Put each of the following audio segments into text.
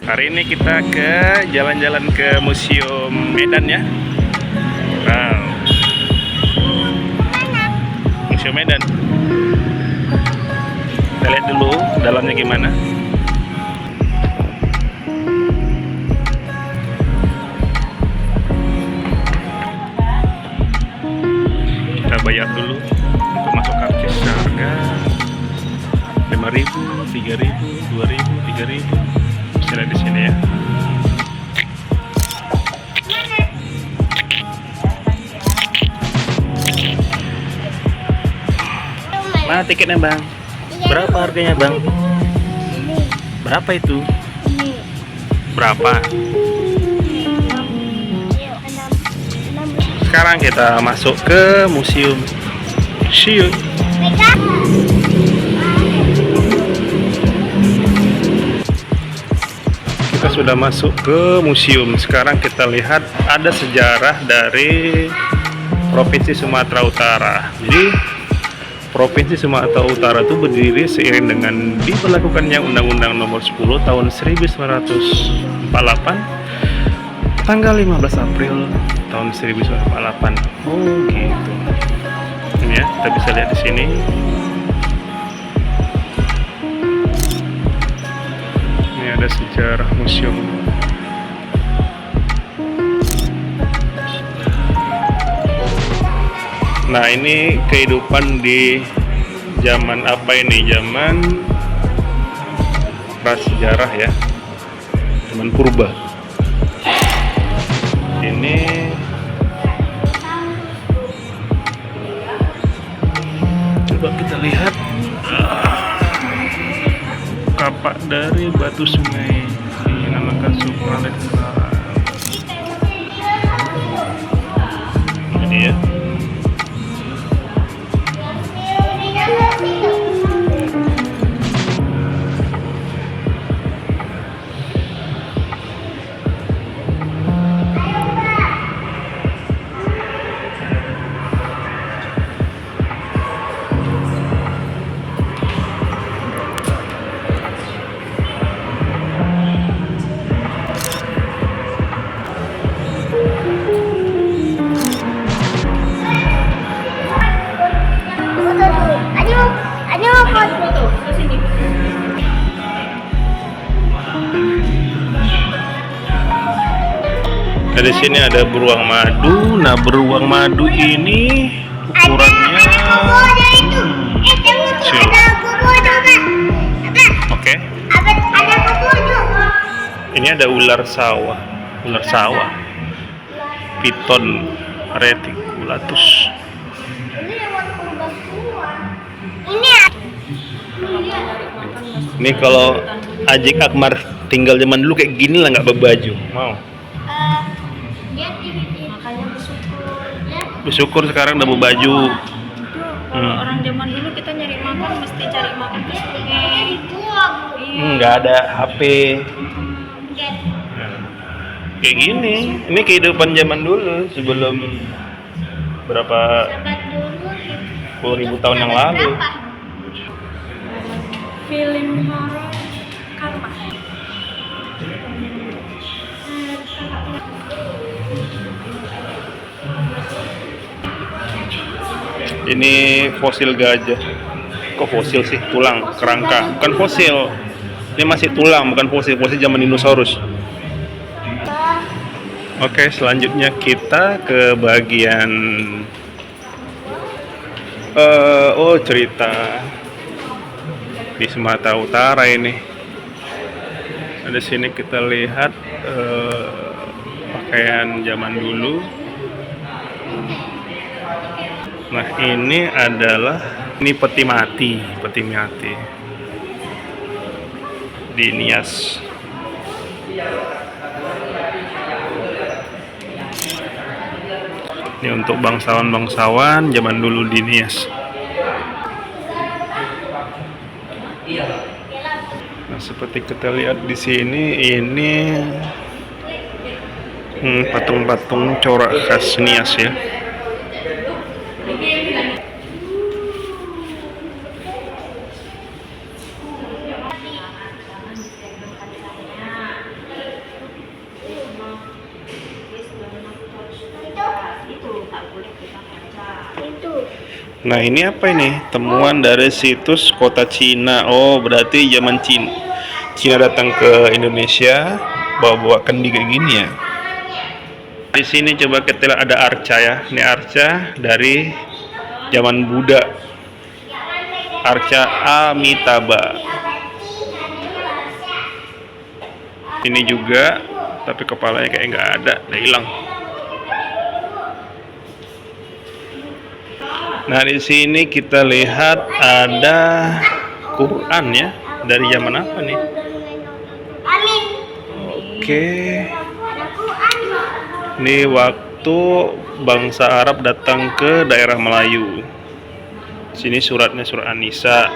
Hari ini kita ke jalan-jalan ke Museum Medan ya. Wow. Museum Medan. Kita lihat dulu dalamnya gimana. Kita bayar dulu untuk masuk karcis. Harga 5.000, 3.000, 2.000, 3.000. Bisa lihat di sini ya. Mana tiketnya bang? Berapa harganya bang? Berapa itu? Berapa? Sekarang kita masuk ke museum. See you. Kita sudah masuk ke museum. Sekarang kita lihat ada sejarah dari Provinsi Sumatera Utara. Jadi Provinsi Sumatera Utara itu berdiri seiring dengan diberlakukannya Undang-Undang Nomor 10 Tahun 1948 tanggal 15 April tahun 1948. Oh gitu. Ini ya, kita bisa lihat di sini. Ini ada sejarah museum. Nah, ini kehidupan di zaman apa ini? Zaman prasejarah ya. Zaman purba. Ini coba kita lihat kapak dari batu sungai yang dinamakan Supraleksa. Ini ya. Nah, di sini ada beruang madu. Nah, beruang madu ini ukurannya kecil. Oke. Ini ada ular sawah. Ular sawah. Piton reticulatus. Ini kalau Ajik Akmar tinggal zaman dulu kayak gini lah, nggak berbaju. Mau? Makanya Bersyukur sekarang udah berbaju. Orang zaman dulu kita nyari makan mesti cari makan ke sungai. Nggak ada HP. Kayak gini. Ini kehidupan zaman dulu sebelum berapa puluh ribu tahun yang lalu. Film horor Karma. Ini fosil gajah. Kok fosil sih? Tulang, kerangka. Bukan fosil. Ini masih tulang, bukan fosil. Fosil zaman dinosaurus. Oke, selanjutnya kita ke bagian cerita di Sumatera Utara ini. Ada sini kita lihat pakaian zaman dulu. Nah, ini adalah peti mati di Nias. Ini untuk bangsawan zaman dulu di Nias. Nah, seperti kita lihat di sini, ini patung-patung corak khas Nias ya. Nah, ini apa ini? Temuan dari situs kota Cina. Oh, berarti zaman Cina datang ke Indonesia bawa-bawa kendi kayak gini ya. Di sini coba kita lihat ada arca ya. Ini arca dari zaman Buddha. Arca Amitabha. Ini juga, tapi kepalanya kayak nggak ada, udah hilang. Nah, di sini kita lihat ada Quran ya. Dari zaman apa nih? Oke. Ini waktu bangsa Arab datang ke daerah Melayu. Sini suratnya surat An-Nisa.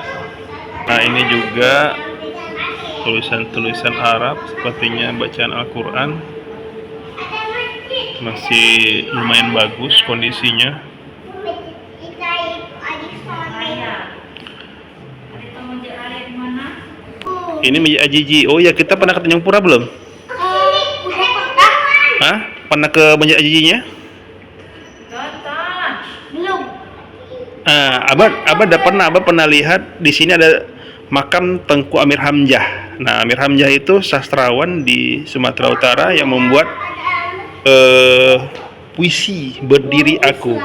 Nah, ini juga tulisan-tulisan Arab, sepertinya bacaan Al-Quran. Masih lumayan bagus kondisinya. Ini Masjid Ajiji. Oh ya, kita pernah ke Tanjung Pura belum? Hah? Pernah ke Masjid Ajijinya? Belum. Abah pernah lihat di sini ada makam Tengku Amir Hamzah. Nah, Amir Hamzah itu sastrawan di Sumatera Utara yang membuat puisi Berdiri Aku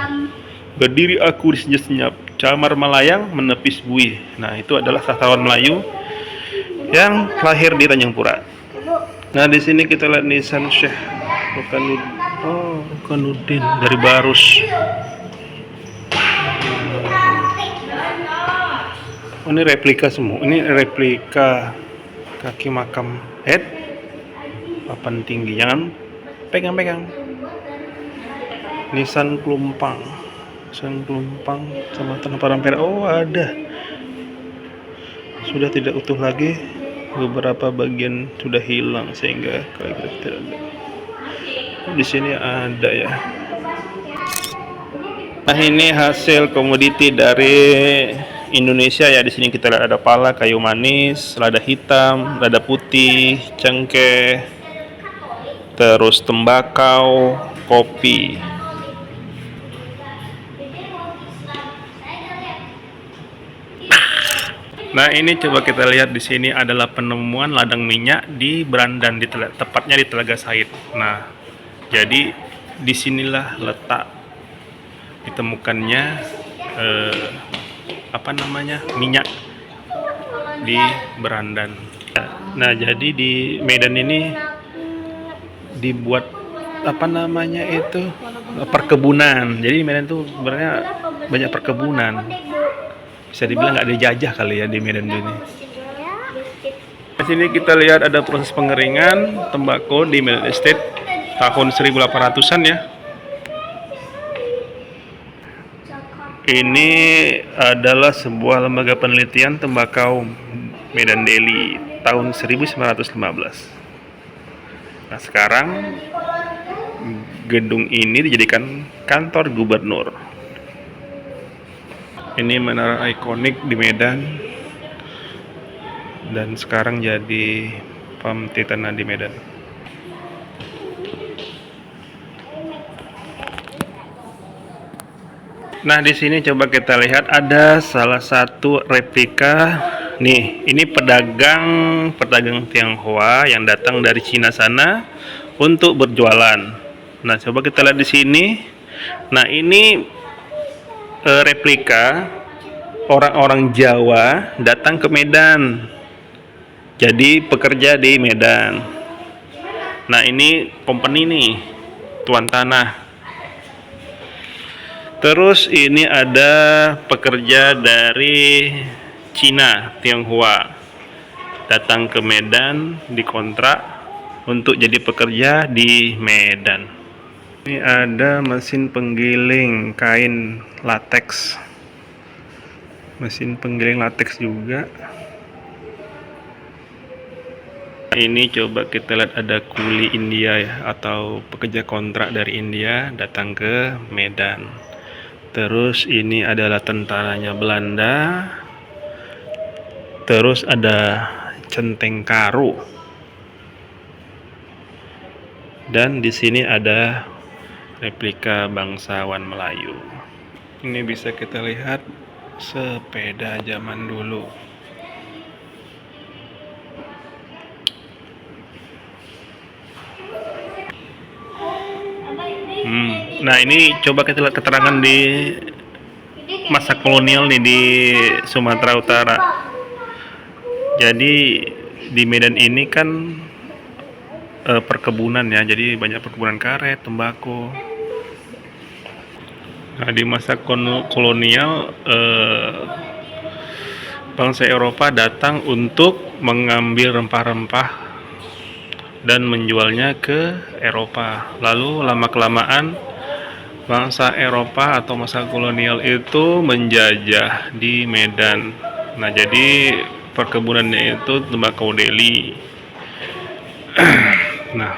di senyap-senyap, camar melayang menepis buih. Nah, itu adalah sastrawan Melayu yang lahir di Tanjung Pura. Nah, di sini kita lihat nisan Syekh Rukanuddin dari Barus. Oh, ini replika semua. Ini replika kaki makam papan tinggi. Jangan pegang-pegang. Nisan Klumpang sama Tanah Parampera. Oh, ada. Sudah tidak utuh lagi. Beberapa bagian sudah hilang sehingga kaligrafi tidak ada. Oh, di sini ada ya. Nah, ini hasil komoditi dari Indonesia ya. Di sini kita lihat ada pala, kayu manis, lada hitam, lada putih, cengkeh, terus tembakau, kopi. Nah, ini coba kita lihat di sini adalah penemuan ladang minyak di Brandan, tepatnya di Telaga Said. Nah, jadi disinilah letak ditemukannya minyak di Brandan. Nah, jadi di Medan ini dibuat perkebunan. Jadi di Medan tuh sebenarnya banyak perkebunan. Bisa dibilang nggak ada jajah kali ya di Medan ini. Di sini kita lihat ada proses pengeringan tembakau di Medan Estate tahun 1800-an ya. Ini adalah sebuah lembaga penelitian tembakau Medan Daily tahun 1915. Nah, sekarang gedung ini dijadikan kantor gubernur. Ini menara ikonik di Medan dan sekarang jadi Pam Titana di Medan. Nah, di sini coba kita lihat ada salah satu replika. Nih, ini pedagang Tionghoa yang datang dari Cina sana untuk berjualan. Nah, coba kita lihat di sini. Nah, ini replika orang-orang Jawa datang ke Medan. Jadi pekerja di Medan. Nah, ini company nih, tuan tanah. Terus ini ada pekerja dari Cina, Tionghoa, datang ke Medan, dikontrak untuk jadi pekerja di Medan. Ini ada mesin penggiling kain lateks, mesin penggiling lateks juga. Ini coba kita lihat ada kuli India ya, atau pekerja kontrak dari India datang ke Medan. Terus ini adalah tentaranya Belanda. Terus ada centeng karu. Dan di sini ada replika bangsawan Melayu. Ini bisa kita lihat sepeda zaman dulu. Nah, ini coba kita lihat keterangan di masa kolonial nih di Sumatera Utara. Jadi di Medan ini kan perkebunan ya, jadi banyak perkebunan karet, tembakau. Nah, di masa kolonial bangsa Eropa datang untuk mengambil rempah-rempah dan menjualnya ke Eropa. Lalu lama-kelamaan bangsa Eropa atau masa kolonial itu menjajah di Medan. Nah, jadi perkebunannya itu tembakau deli. Nah,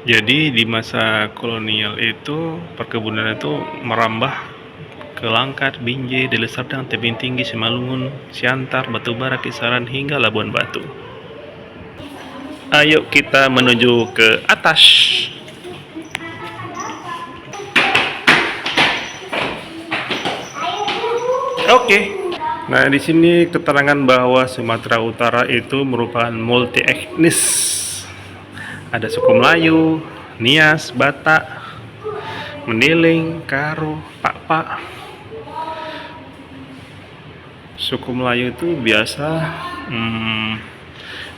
jadi di masa kolonial itu perkebunan itu merambah ke Langkat, Binjai, Deli Serdang, Tebing Tinggi, Simalungun, Siantar, Batubara, Kisaran hingga Labuan Batu. Ayo kita menuju ke atas. Oke. Nah, di sini keterangan bahwa Sumatera Utara itu merupakan multi etnis. Ada suku Melayu, Nias, Batak, Mendiling, Karo, Pak. Suku Melayu itu biasa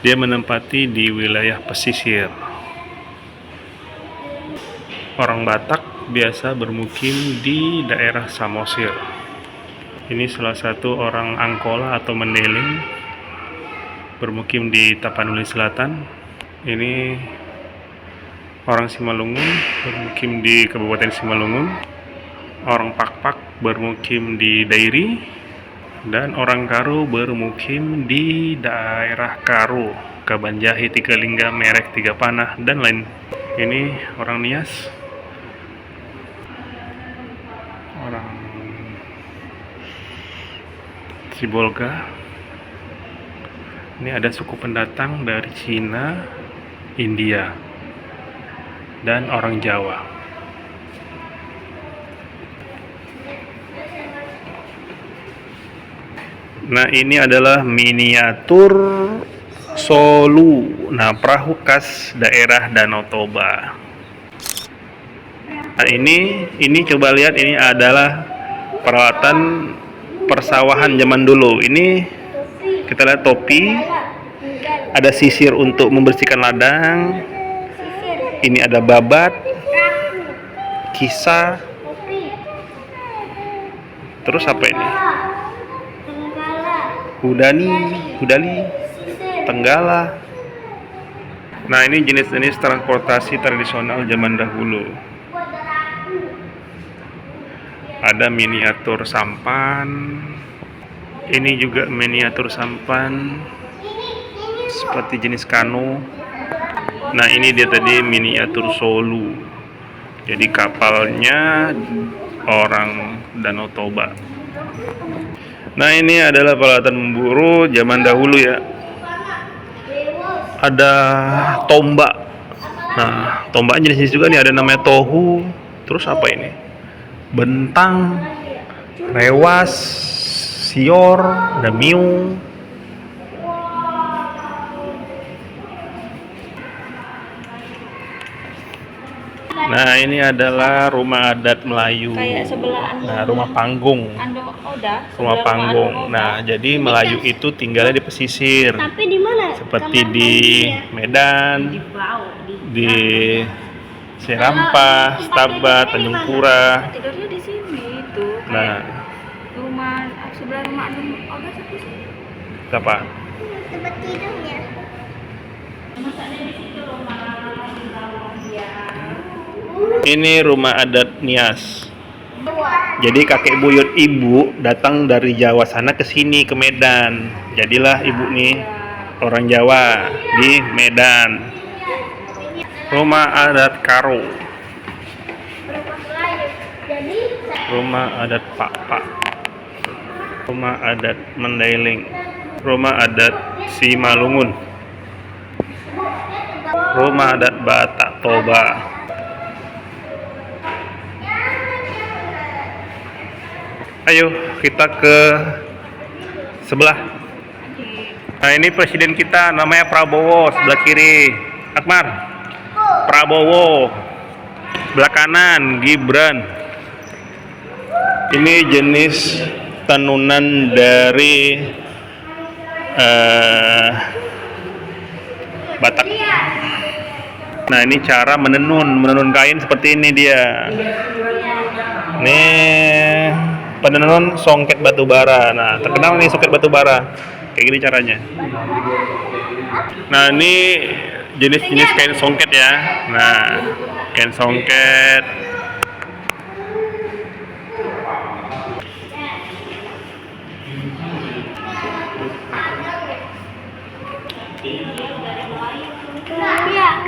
dia menempati di wilayah pesisir. Orang Batak biasa bermukim di daerah Samosir. Ini salah satu orang Angkola atau Mendiling bermukim di Tapanuli Selatan. Ini orang Simalungun bermukim di Kabupaten Simalungun. Orang Pak bermukim di Dairi. Dan orang Karo bermukim di daerah Karo, Kabanjahi, Tigalingga, Merek, Tiga Panah, dan lain. Ini orang Nias, orang Sibolga. Ini ada suku pendatang dari Cina, India, dan orang Jawa. Nah, ini adalah miniatur Solu. Nah, perahu khas daerah Danau Toba. Nah, ini coba lihat, ini adalah peralatan persawahan zaman dulu. Ini kita lihat topi, ada sisir untuk membersihkan ladang. Ini ada babat, kisah. Terus apa ini? Hudali, Tenggala. Nah, ini jenis-jenis transportasi tradisional zaman dahulu. Ada miniatur sampan. Ini juga miniatur sampan seperti jenis kano. Nah, ini dia tadi miniatur Solu. Jadi kapalnya orang Danau Toba. Nah, ini adalah peralatan memburu zaman dahulu ya. Ada tombak. Nah, tombaknya jenis juga nih, ada namanya tohu. Terus apa ini? Bentang, rewas, sior, ada miung. Nah, ini adalah rumah adat Melayu. Kayak sebelah Nah, rumah panggung. Rumah panggung. Nah, jadi Melayu itu tinggalnya di pesisir. Tapi di mana? Seperti di Medan, di Serampah, Stabat, Tanjung Pura. Tidurnya di sini itu. Nah, Rumah sebelah rumah Oda sepi sih. apa? Tempat tidurnya. Ini rumah adat Nias. Jadi kakek buyut ibu datang dari Jawa sana ke sini ke Medan. Jadilah ibu nih orang Jawa di Medan. Rumah adat Karo. Rumah adat Pak. Rumah adat Mandailing. Rumah adat Simalungun. Rumah adat Batak Toba. Ayo kita ke sebelah. Nah ini presiden kita namanya Prabowo, sebelah kiri Akmar. Prabowo, sebelah kanan Gibran. Ini jenis tenunan dari Batak. Nah ini cara menenun kain seperti ini dia. Nih penenun songket batu bara. Nah terkenal nih songket batu bara. Kayak gini caranya. Nah ini jenis-jenis kain songket ya. Nah kain songket.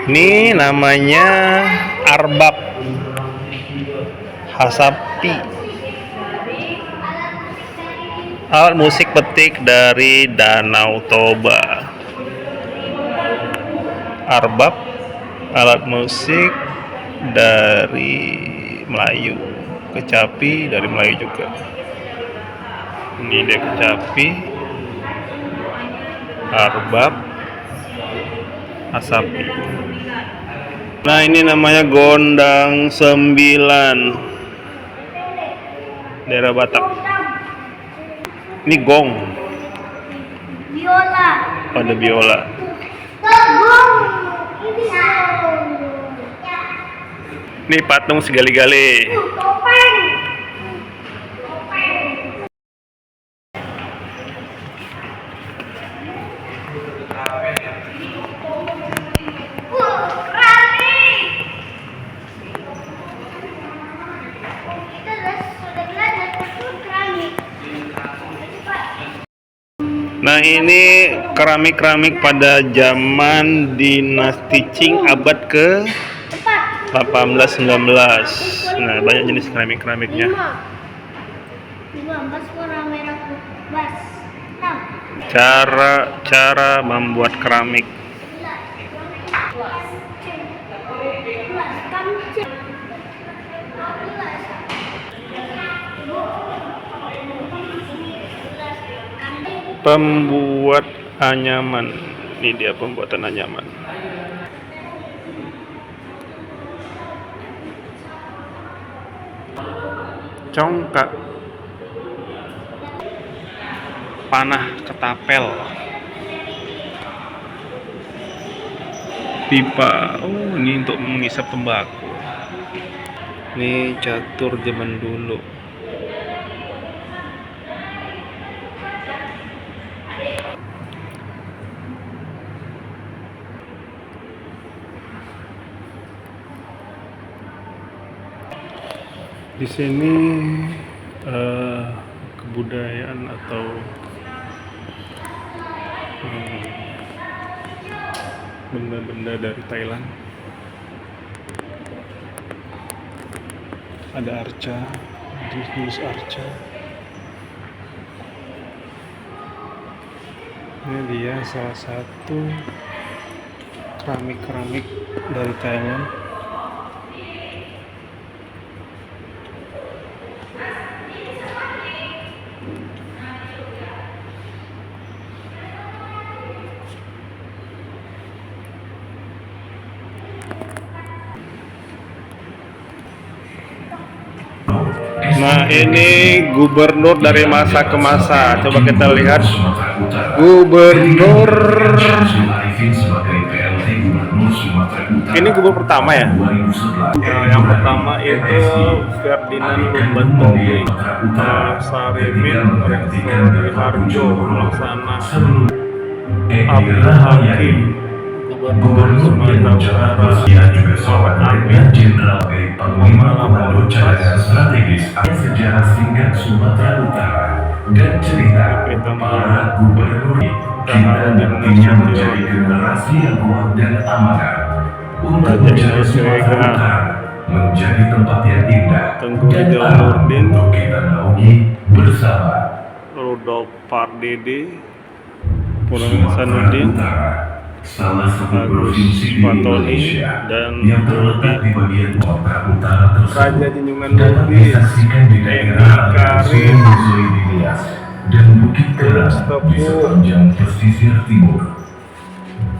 Ini namanya arbab hasapi, alat musik petik dari Danau Toba. Arbab, alat musik dari Melayu. Kecapi dari Melayu juga. Ini dia kecapi, arbab, hasapi. Nah ini namanya gondang 9 daerah Batak. Ini gong. Biola. Pada biola. Gong. Ini patung segali-gali. Topeng. Nah ini keramik-keramik pada zaman dinasti Qing abad ke 18-19. Nah banyak jenis keramik-keramiknya. 15 warna merah bas. 6. Cara membuat keramik. Pembuat anyaman. Ini dia pembuatan anyaman. Congkak, panah ketapel, pipa. Oh ini untuk mengisap tembakau. Ini catur zaman dulu. Di sini kebudayaan atau benda-benda dari Thailand. Ada arca, jenis arca. Ini dia salah satu keramik-keramik dari Thailand. Nah ini gubernur dari masa ke masa. Coba kita lihat gubernur. Ini gubernur pertama ya. Nah, yang pertama itu Ferdinand Lumbantogi, Sarimin Reksori Harjo, Laksana Abdul Hakim, Gubernur Sumatera Utara, Muhammad Amin, Jenderal dari Panglima Komando Cadangan Strategis Sejarah Singkat Sumatera Utara dan cerita para gubernur kita nantinya menjadi generasi yang kuat dan amanah untuk menjadi Sumatera Utara menjadi tempat yang indah dan aman untuk kita naungi bersama. Rudolf Pardede, Purwong Sanudin, salah satu Agus provinsi di Fatoni Indonesia dan yang terletak di bagian Sumatera Utara tersebut Raja Junjungan dapat Lubis, disaksikan di daerah aliran Karim, Sungai Musoy di Nias dan Bukit Terang di sepanjang pesisir timur.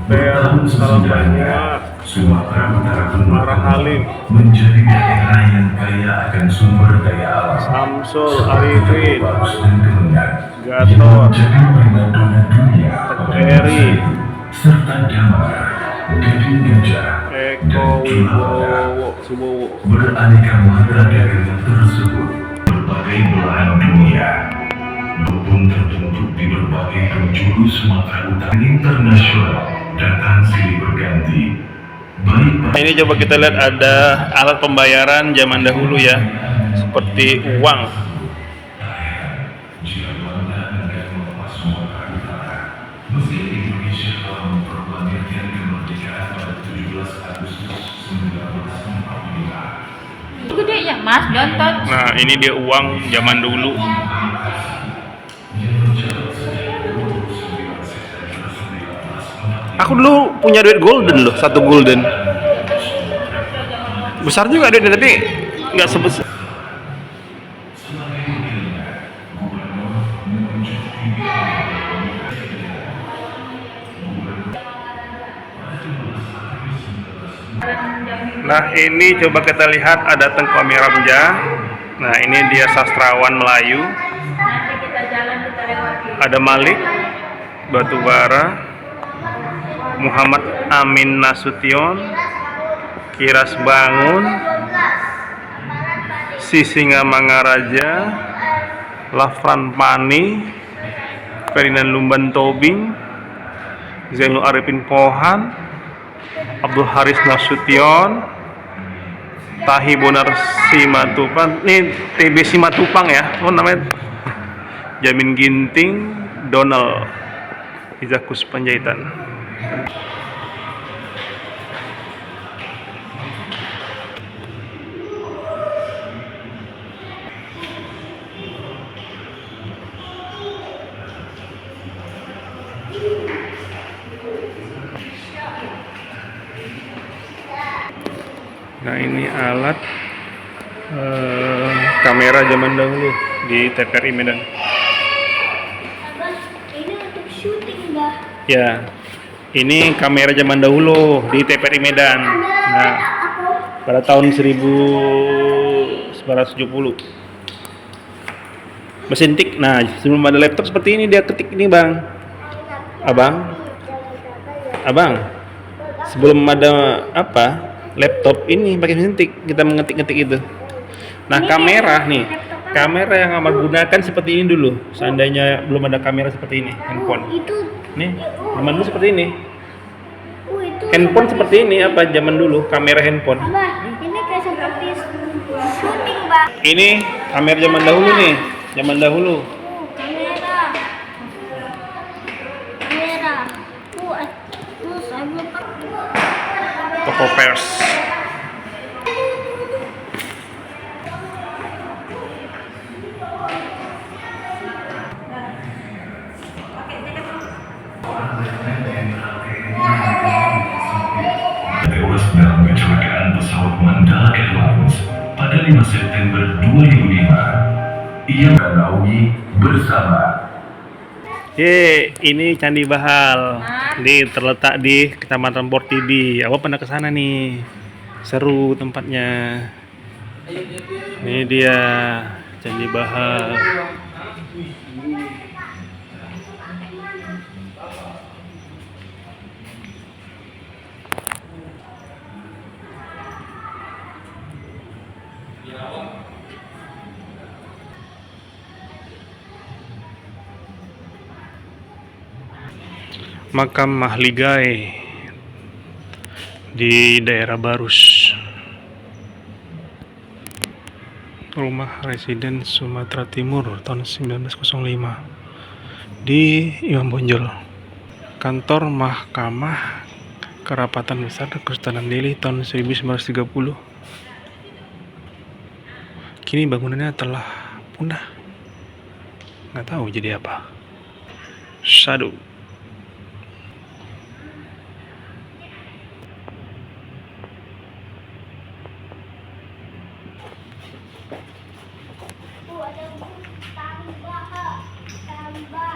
Bertahun sesudahnya, Sumatera Utara pun Halim, menjadi daerah yang kaya akan sumber daya alam Samsul seperti Arifin, Tebu Paus dan Kemenyan yang Gatot, menjadi primadona dunia pada Eri, masa itu, serta Damar, Gading Gajah, Eko dan Julaga. Subowo. Beraneka warna dagangan tersebut berbagai belahan dunia maupun terbentuk di berbagai penjuru Sumatera Utara internasional datang silih berganti. Baik Nah, ini coba kita lihat ada alat pembayaran zaman dahulu ya, seperti uang. jika Belanda hendak melepas Sumatera Utara, meski Indonesia telah memproklamasikan kemerdekaan pada 17 Agustus 1945. Gede ya mas, jontot. Nah, ini dia uang zaman dulu. Aku dulu punya duit golden loh, 1 golden. Besar juga duitnya tapi nggak sebesar. Nah, ini coba kita lihat ada Tengku Amiramja. Nah, ini dia sastrawan Melayu. Nanti kita jalan kita lewati. Ada Malik Batubara, Muhammad Amin Nasution, Kiras Bangun, Sisinga Mangaraja, Lafran Pani, Ferdinand Lumban Tobing, Zainul Arifin Pohan, Abdul Haris Nasution, Tahi Bonar Simatupang, ini TB Simatupang ya, apa namanya? Jamin Ginting, Donald Izakus Panjaitan. Nah, ini alat kamera zaman dahulu di TPRI Medan. Abang, ini untuk syuting, Mbah. Ya, ini kamera zaman dahulu di TPRI Medan. Nah, pada tahun 1970. Mesin tik. Nah, sebelum ada laptop seperti ini dia ketik ini, Bang. Abang, sebelum ada apa? Laptop ini pakai mesin tik, kita mengetik-ngetik itu. Nah, kamera nih. Kamera yang amat gunakan seperti ini dulu. Seandainya belum ada kamera seperti ini, handphone. Itu Nih, zaman dulu seperti ini. itu Handphone seperti ini apa zaman dulu, kamera handphone. Mbah, ini kayak seperti syuting, Mbah. Ini kamera zaman dahulu nih, zaman dahulu. Kamera. Saya belum pakai. Toko pers. tewas dalam kecelakaan pesawat Mandala Airlines pada 5 September 2005. Ia menaungi bersama. Ini Candi Bahal. Ini terletak di Kecamatan Portibi. Awak pernah ke sana nih. Seru tempatnya. Ini dia Candi Bahal. Makam Mahligai di daerah Barus. Rumah Residen Sumatera Timur tahun 1905 di Imam Bonjol. Kantor Mahkamah Kerapatan Besar Kesultanan Delhi tahun 1930. Kini bangunannya telah punah. Nggak tahu jadi apa. Shadow. Ada tambah. Tambah.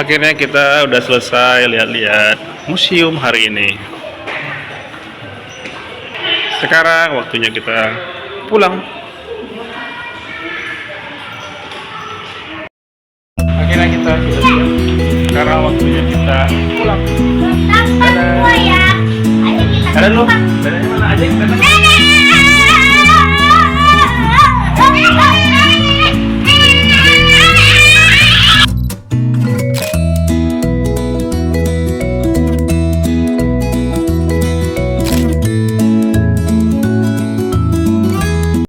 Akhirnya kita udah selesai lihat-lihat museum hari ini. Sekarang waktunya kita pulang. Akhirnya kita sudah siap. Sekarang waktunya kita pulang. Tambah dua ya. Ayo kita Dadah lu. Dadanya mana aja?